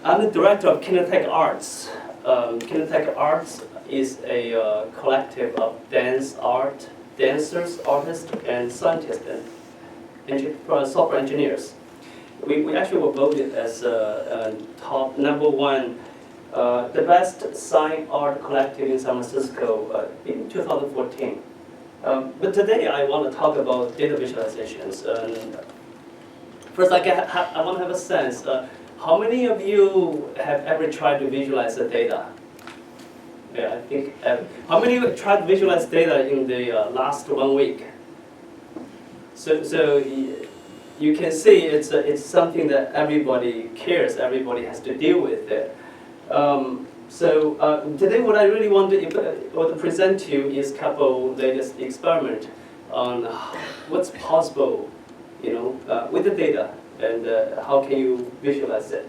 I'm the director of Kine-tech Arts. Kine-tech Arts is a collective of dancers, artists, and scientists, and software engineers. We actually were voted as top #1, the best sign art collective in San Francisco in 2014. But today I want to talk about data visualizations. First, I want to have a sense. How many of you have ever tried to visualize the data? Yeah, I think. How many of you tried to visualize data in the last 1 week? So you can see it's something that everybody cares. Everybody has to deal with it. Today, what I really want to present to you is a couple latest experiment on what's possible, with the data and how can you visualize it.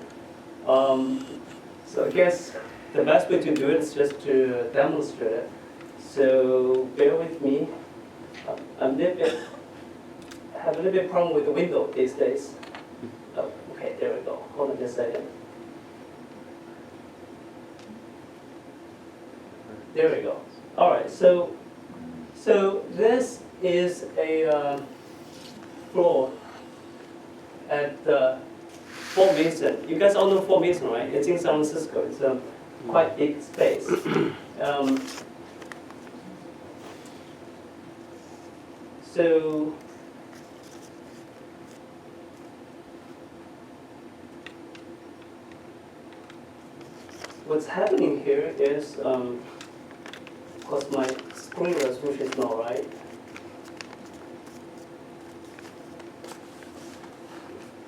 So I guess the best way to do it is just to demonstrate it. So bear with me. Have a little bit problem with the window these days. Oh, okay, there we go. Hold on just a second. There we go. All right, so this is a floor at Fort Mason. You guys all know Fort Mason, right? It's in San Francisco. It's a quite big space. So what's happening here is, of course, my screen resolution is not right.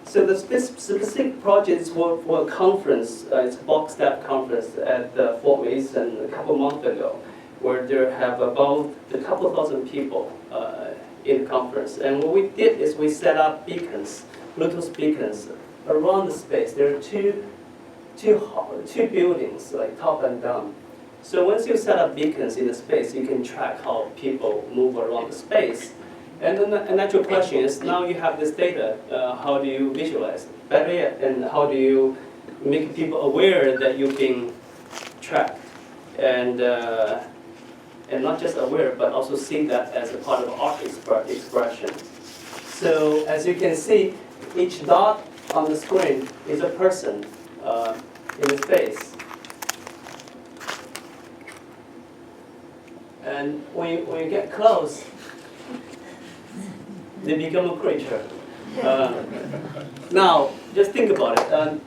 So the specific project is for a conference. It's a box staff conference at Fort Mason a couple months ago, where there have about a couple thousand people in the conference. And what we did is we set up beacons, Bluetooth beacons, around the space. There are two buildings, like top and down. So once you set up beacons in the space, you can track how people move around the space. And then the natural question is, now you have this data, how do you visualize it? Better yet, and how do you make people aware that you're being tracked? And not just aware, but also see that as a part of art expression. So as you can see, each dot on the screen is a person in the space. And when you get close, they become a creature. Now, just think about it.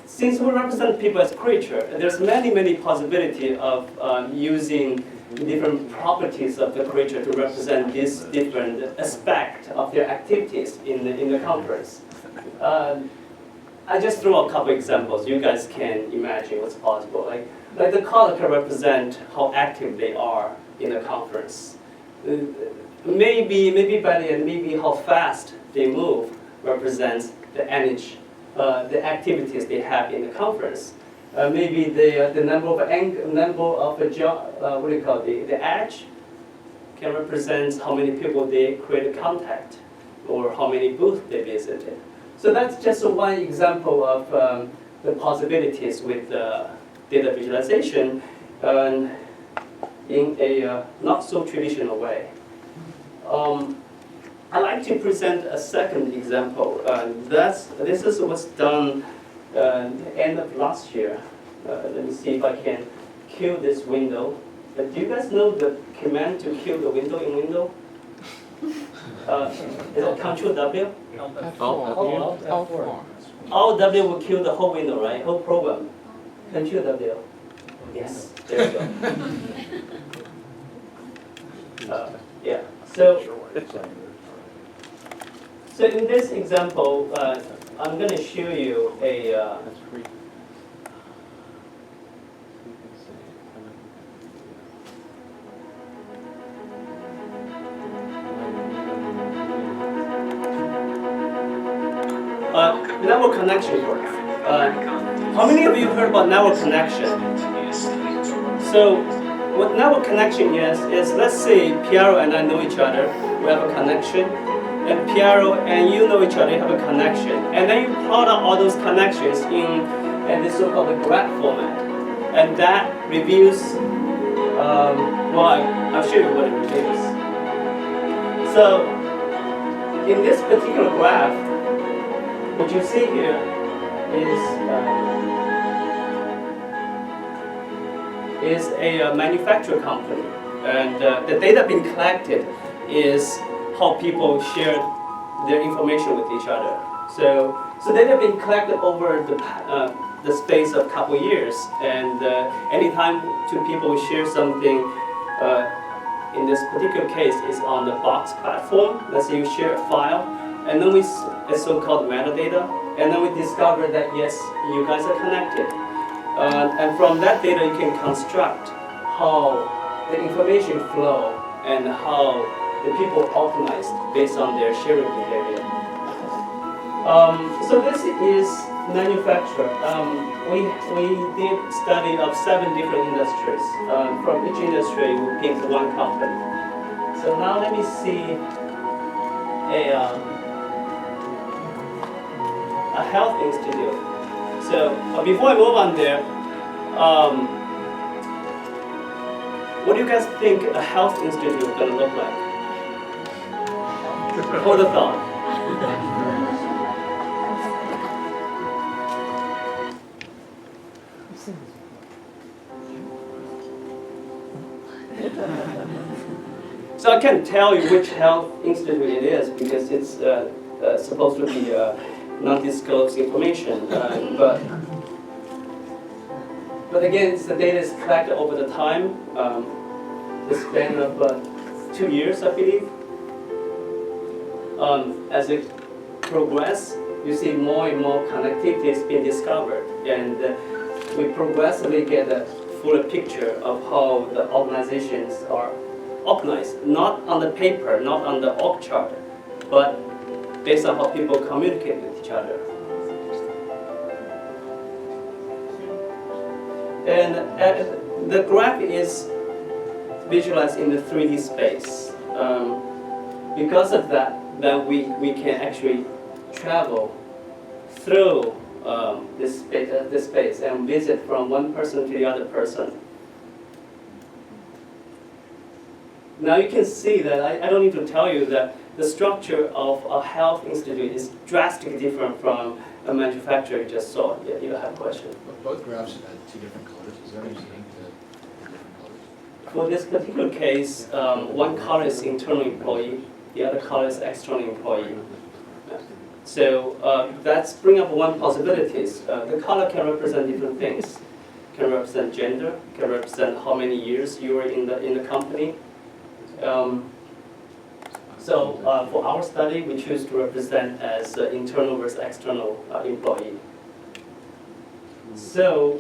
Since we represent people as creature, there's many possibilities of using different properties of the creature to represent this different aspect of their activities in the conference. I just threw a couple examples. You guys can imagine what's possible. Like the color can represent how active they are in the conference. Maybe by the end, maybe how fast they move represents the energy, the activities they have in the conference. Maybe the number of the edge can represent how many people they create contact or how many booths they visited. So that's just one example of the possibilities with data visualization in a not so traditional way. I'd like to present a second example. This is what's done at the end of last year. Let me see if I can kill this window. Do you guys know the command to kill the window in Windows? Is it Control W? Alt W will kill the whole window, right? Whole program. Control W. Yes, there we go. Yeah. So in this example, I'm going to show you a. Network connection work. How many of you heard about network connection? So what network connection is let's say Piero and I know each other, we have a connection, and Piero and you know each other, you have a connection. And then you plot out all those connections in this so-called graph format. And that reveals, I'll show you what it reveals. So, in this particular graph, what you see here is a manufacturing company. And the data being collected is how people share their information with each other. So data being collected over the space of a couple years, and anytime two people share something, in this particular case is on the Box platform. Let's say you share a file, and then it's so-called metadata, and then we discover that yes, you guys are connected. And from that data you can construct how the information flow and how the people optimized based on their sharing behavior. So this is manufacture. We did study of 7 different industries. From each industry, we picked one company. So now let me see a health institute. So before I move on there, what do you guys think a health institute is going to look like? Hold a thought. So I can't tell you which health institute it is because it's supposed to be non-disclosed information. But again, the data is collected over the time, the span of 2 years, I believe. As it progresses, you see more and more connectivity is being discovered, and we progressively get a fuller picture of how the organizations are organized, not on the paper, not on the org chart, but based on how people communicate with each other. And the graph is visualized in the 3D space. Because of that, then we can actually travel through this space and visit from one person to the other person. Now you can see that I don't need to tell you that the structure of a health institute is drastically different from a manufacturer you just saw. Yeah, you have a question? But both graphs had 2 different colors. Is there any meaning to different colors? For this particular case, one color is internal employee, the other color is external employee. So that's bring up one possibilities. The color can represent different things. Can represent gender, can represent how many years you were in the company. So for our study, we choose to represent as internal versus external employee. So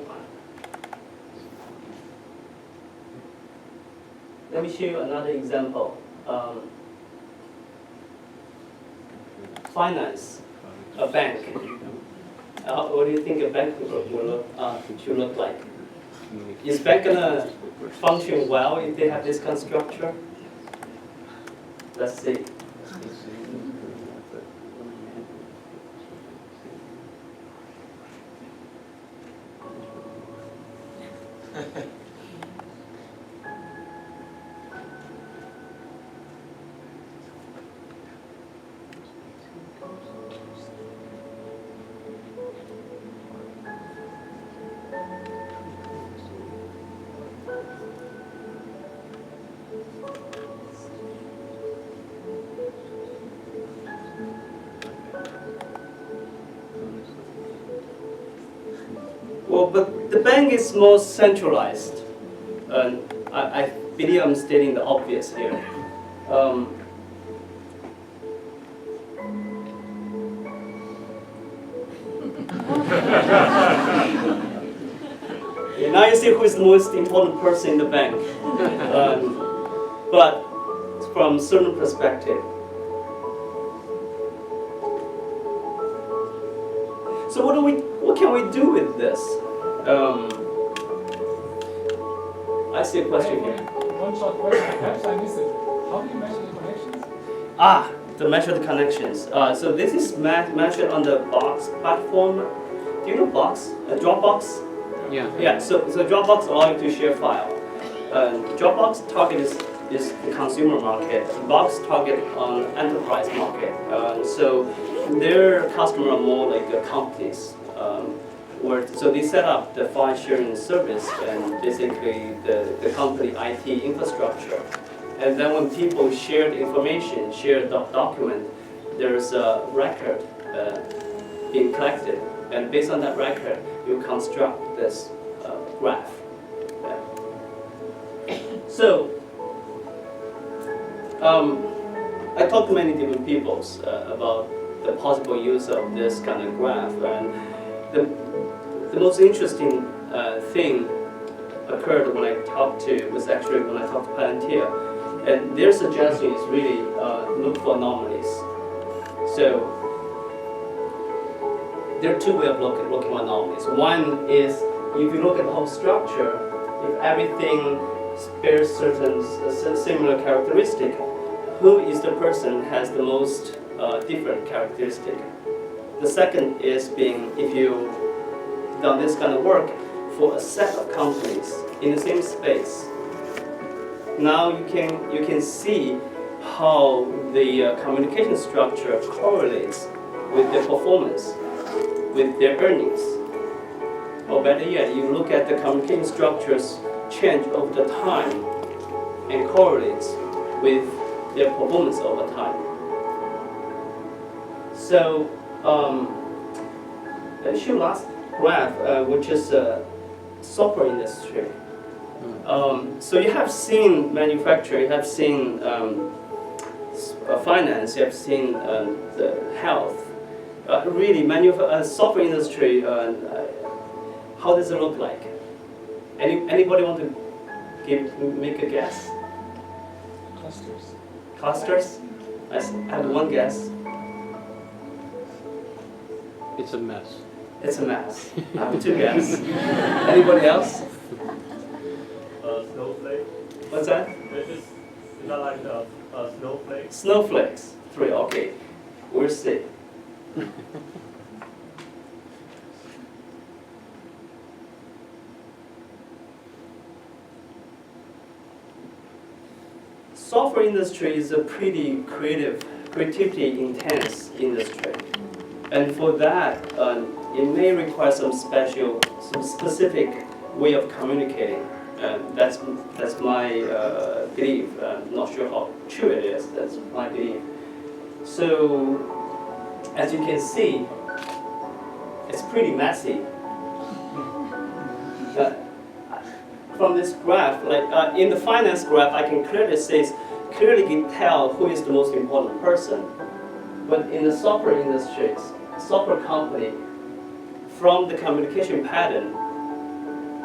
let me show you another example. Finance, a bank. What do you think a bank should look like? Is bank gonna function well if they have this kind of structure? Let's see. Well, but the bank is more centralized. I believe I'm stating the obvious here. Yeah, now you see who is the most important person in the bank. But from a certain perspective. So what can we do with this? I see a question here. One short question, perhaps I missed it. How do you measure the connections? the measured connections. So this is measured on the Box platform. Do you know Box? Dropbox? Yeah. Yeah, so Dropbox allows you to share file. Dropbox target is the consumer market. Box target on enterprise market. So their customer are more like companies. So they set up the file sharing service and basically the company IT infrastructure. And then when people share the information, share the document, there's a record being collected. And based on that record, you construct this graph. So, I talked to many different people about the possible use of this kind of graph. And the most interesting thing occurred when I talked to Palantir. And their suggestion is really look for anomalies. So there are two ways of looking for anomalies. One is if you look at the whole structure, if everything bears certain similar characteristic, who is the person has the most different characteristic? The second is being if you done this kind of work for a set of companies in the same space. Now you can see how the communication structure correlates with their performance, with their earnings. Or better yet, you look at the communication structures change over the time and correlates with their performance over time. So I'll show last graph, which is software industry. So you have seen manufacturing, you have seen finance, you have seen the health. Really, software industry, how does it look like? Anybody want to make a guess? Clusters. Clusters? I have one guess. It's a mess. It's a mess. I have two guesses. Anybody else? Snowflake. What's that? Is that like snowflake? Snowflakes. 3. Okay. We'll see. Software industry is a pretty creativity intense industry, and for that, it may require some specific way of communicating. That's my belief. I'm not sure how true it is. That's my belief. So, as you can see, it's pretty messy. From this graph, like in the finance graph, I can clearly tell who is the most important person. But in the software industry, software company, from the communication pattern,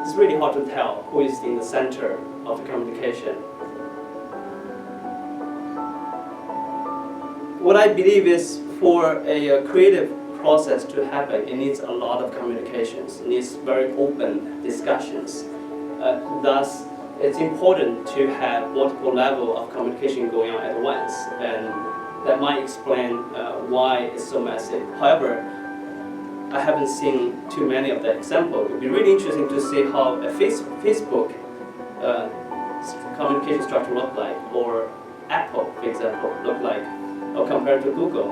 it's really hard to tell who is in the center of the communication. What I believe is for a creative process to happen, it needs a lot of communications. It needs very open discussions. Thus, it's important to have multiple levels of communication going on at once, and that might explain why it's so massive. However, I haven't seen too many of that example. It would be really interesting to see how a Facebook communication structure look like, or Apple, for example, look like, or compared to Google,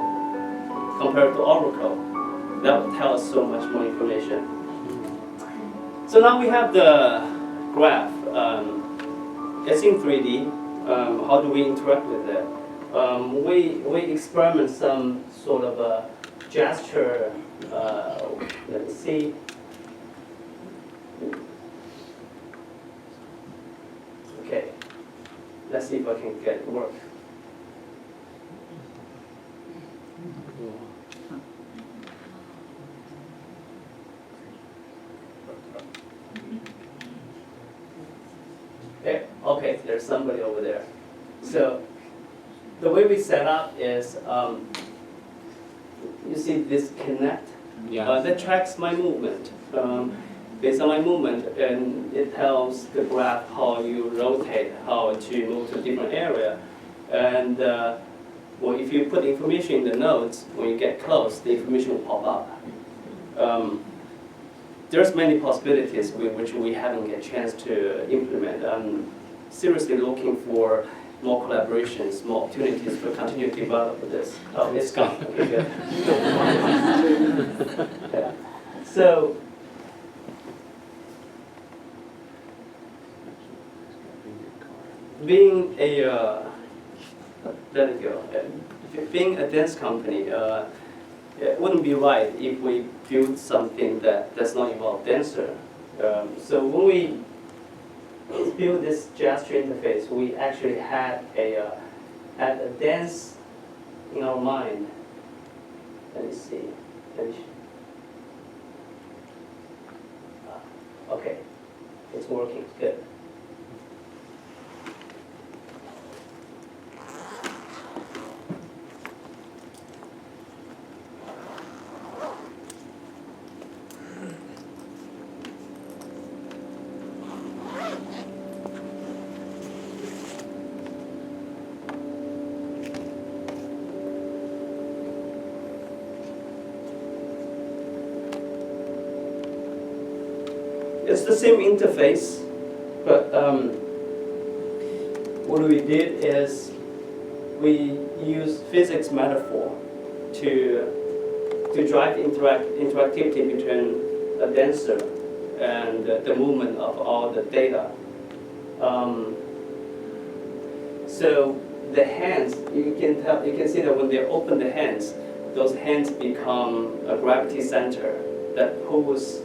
compared to Oracle. That would tell us so much more information. So now we have the graph. It's in 3D. How do we interact with it? We experiment some sort of a gesture. Let me see. Okay. Let's see if I can get it to work. Okay, there's somebody over there. So the way we set up is, you see this connect? Yeah. That tracks my movement. Based on my movement, and it tells the graph how you rotate, how to move to a different area. And well, if you put information in the nodes, when you get close, the information will pop up. There's many possibilities which we haven't get a chance to implement. I'm seriously looking for more collaborations, more opportunities to continue to develop this. Oh, it's gone. Okay, good. Yeah. So, being a let it go. Being a dance company, it wouldn't be right if we build something that does not involve dancer. So when we built this gesture interface, we actually had a dance in our mind. Let me see. Okay, it's working. Good. It's the same interface, but what we did is we used physics metaphor to drive interactivity between a dancer and the movement of all the data. So the hands, you can see that when they open the hands, those hands become a gravity center that pulls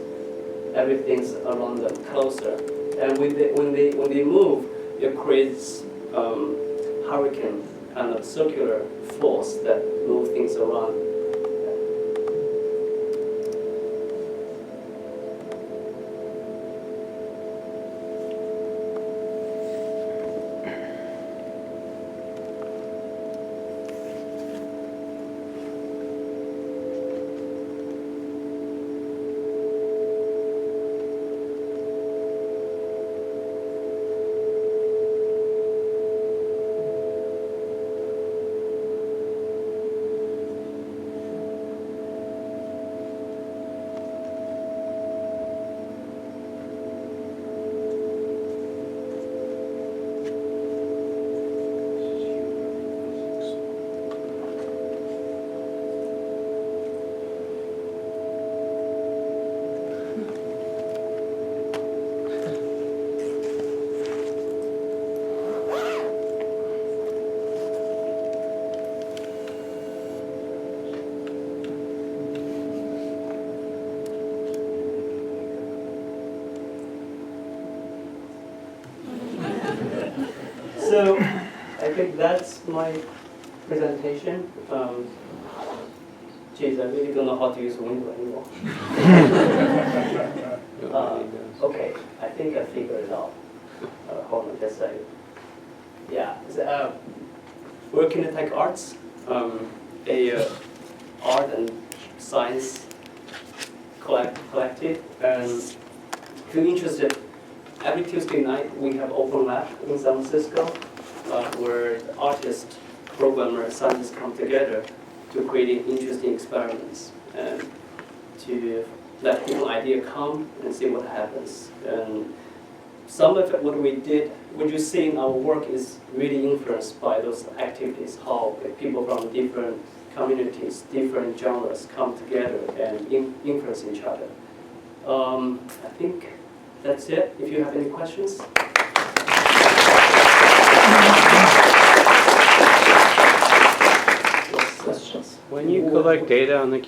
everything around them closer. And when they move, it creates hurricane kind of circular force that moves things around. So I think that's my presentation. Geez, I really don't know how to use Windows anymore. Okay, I think I figured it out. Hold on just a second. Yeah, so, we're Kine-tech Arts, a art and science collective, and if you're interested, every Tuesday night we have open lab in San Francisco, where artists, programmers, scientists come together to create interesting experiments and to let people idea come and see what happens. And some of what we did, what you see in our work is really influenced by those activities, how people from different communities, different genres come together and influence each other. I think that's it. If you have any questions. Questions. When you collect data on the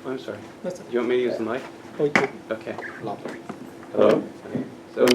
I'm sorry. That's Do you want me to use the mic? okay. Okay. Hello? So